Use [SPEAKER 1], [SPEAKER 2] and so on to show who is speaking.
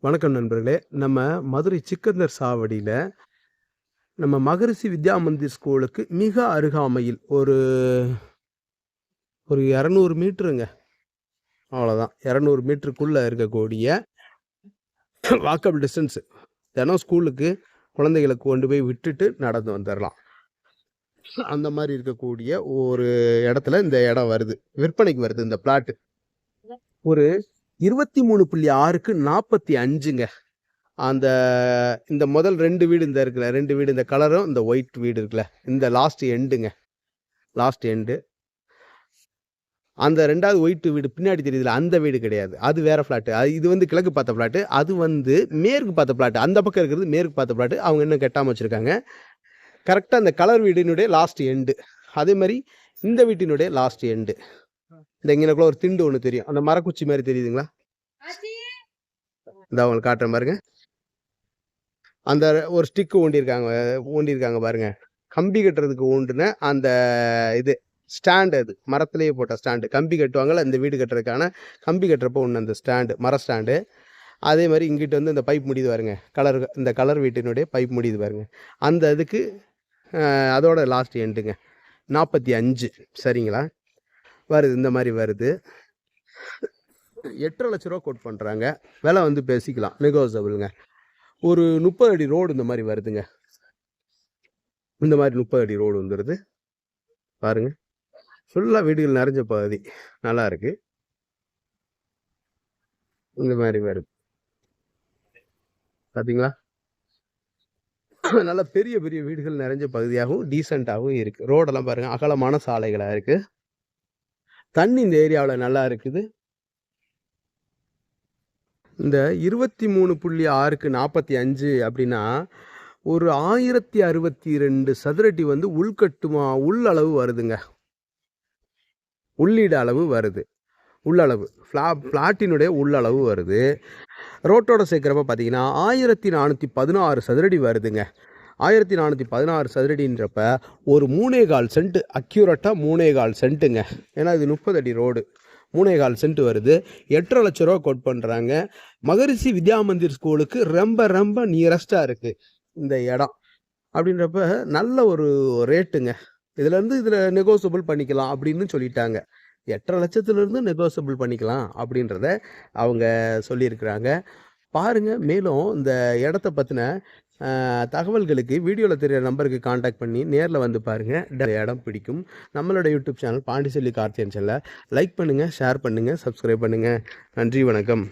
[SPEAKER 1] வணக்கம் நண்பர்களே. நம்ம மதுரை சிக்கந்தர் சாவடியில நம்ம மகரிஷி வித்யா மந்திர் ஸ்கூலுக்கு மிக அருகாமையில் ஒரு ஒரு 200 மீட்டருங்க. அவ்வளோதான். 200 மீட்டருக்குள்ள இருக்கக்கூடிய வாக்கபிள் டிஸ்டன்ஸ். தினம் ஸ்கூலுக்கு குழந்தைகளை கொண்டு போய் விட்டுட்டு நடந்து வந்துடலாம். அந்த மாதிரி இருக்கக்கூடிய ஒரு இடத்துல இந்த இடம் வருது, விற்பனைக்கு வருது இந்த பிளாட்டு. ஒரு 23.6க்கு 45ங்க. இந்த முதல் 2 வீடு இந்த இருக்குல்ல, 2 வீடு இந்த கலரும் இந்த ஒயிட் வீடு இருக்குல்ல, இந்த லாஸ்ட் எண்டுங்க, லாஸ்ட் எண்டு. அந்த 2வது ஒயிட் வீடு பின்னாடி தெரியுதுல, அந்த வீடு கிடையாது, அது வேற ஃப்ளாட்டு. இது வந்து கிழக்கு பார்த்த ஃப்ளாட்டு, அது வந்து மேற்கு பார்த்த ஃப்ளாட்டு. அந்த பக்கம் இருக்கிறது மேற்கு பார்த்த ஃப்ளாட்டு. அவங்க இன்னும் கட்டாமல் வச்சுருக்காங்க. கரெக்டாக அந்த கலர் வீடினுடைய லாஸ்ட் எண்டு. அதே மாதிரி இந்த வீட்டினுடைய லாஸ்ட் எண்டு. இந்த இங்கனக்குள்ள ஒரு திண்டு ஒன்று தெரியும், அந்த மரக்குச்சி மாதிரி தெரியுதுங்களா? இந்த அவங்களுக்கு காட்டுற பாருங்க. அந்த ஒரு ஸ்டிக்கு ஊண்டியிருக்காங்க பாருங்க. கம்பி கட்டுறதுக்கு ஊண்டுன அந்த இது ஸ்டாண்டு, அது மரத்திலேயே போட்ட ஸ்டாண்டு. கம்பி கட்டுவாங்கள்ல இந்த வீடு கட்டுறதுக்கான, கம்பி கட்டுறப்போ ஒன்று அந்த ஸ்டாண்டு, மர ஸ்டாண்டு. அதே மாதிரி இங்கிட்ட வந்து இந்த பைப் முடியுது பாருங்க, இந்த கலர் வீட்டினுடைய பைப் முடியுது பாருங்க. அந்த இதுக்கு அதோட லாஸ்ட் எண்டுங்க 45. சரிங்களா? வருது, இந்த மாதிரி வருது. 8.5 லட்ச ரூபா கோட் பண்ணுறாங்க. விலை வந்து பேசிக்கலாம், நெகோசபிளுங்க. ஒரு 30 அடி ரோடு இந்த மாதிரி வருதுங்க. இந்த மாதிரி 30 அடி ரோடு வந்துடுது பாருங்க. ஃபுல்லாக வீடுகள் நிறைஞ்ச பகுதி, நல்லா இருக்கு. இந்த மாதிரி வருது பார்த்தீங்களா? நல்ல பெரிய பெரிய வீடுகள் நிறைஞ்ச பகுதியாகவும் டீசெண்டாகவும் இருக்கு. ரோடெல்லாம் பாருங்க, அகலமான சாலைகளாக இருக்கு. தண்ணி இந்த ஏரியாவில் நல்லா இருக்குது. இந்த 23.6க்கு 45 அப்படின்னா ஒரு 1062 சதுரடி வந்து உள்ளளவு வருதுங்க. உள்ளீடு அளவு வருது, உள்ளளவு ஃப்ளாட்டினுடைய உள்ளளவு வருது. ரோட்டோட சேர்க்குறப்ப பார்த்தீங்கன்னா 1416 சதுரடி வருதுங்க. 1416 சதுரடின்றப்ப ஒரு 3.25 சென்ட், அக்யூரட்டாக 3.25 சென்ட்டுங்க. ஏன்னா இது 30 அடி ரோடு, 3.25 சென்ட் வருது. 8.5 லட்ச ரூபா கோட் பண்ணுறாங்க. மகரிஷி வித்யா மந்திர் ஸ்கூலுக்கு ரொம்ப ரொம்ப நியரஸ்டாக இருக்குது இந்த இடம். அப்படின்றப்ப நல்ல ஒரு ரேட்டுங்க. இதில் நெகோசியபிள் பண்ணிக்கலாம் அப்படின்னு சொல்லிட்டாங்க. 8.5 லட்சத்துலேருந்து நெகோசியபிள் பண்ணிக்கலாம் அப்படின்றத அவங்க சொல்லியிருக்கிறாங்க. பாருங்கள். மேலும் இந்த இடத்த பற்றின தகவல்களுக்கு வீடியோவில் தெரிகிற நம்பருக்கு காண்டாக்ட் பண்ணி நேரில் வந்து பாருங்கள். இடம் பிடிக்கும். நம்மளோட யூடியூப் சேனல் பாண்டிச்செல்வி கார்த்தியன் சேனலை லைக் பண்ணுங்கள், ஷேர் பண்ணுங்கள், சப்ஸ்கிரைப் பண்ணுங்கள். நன்றி, வணக்கம்.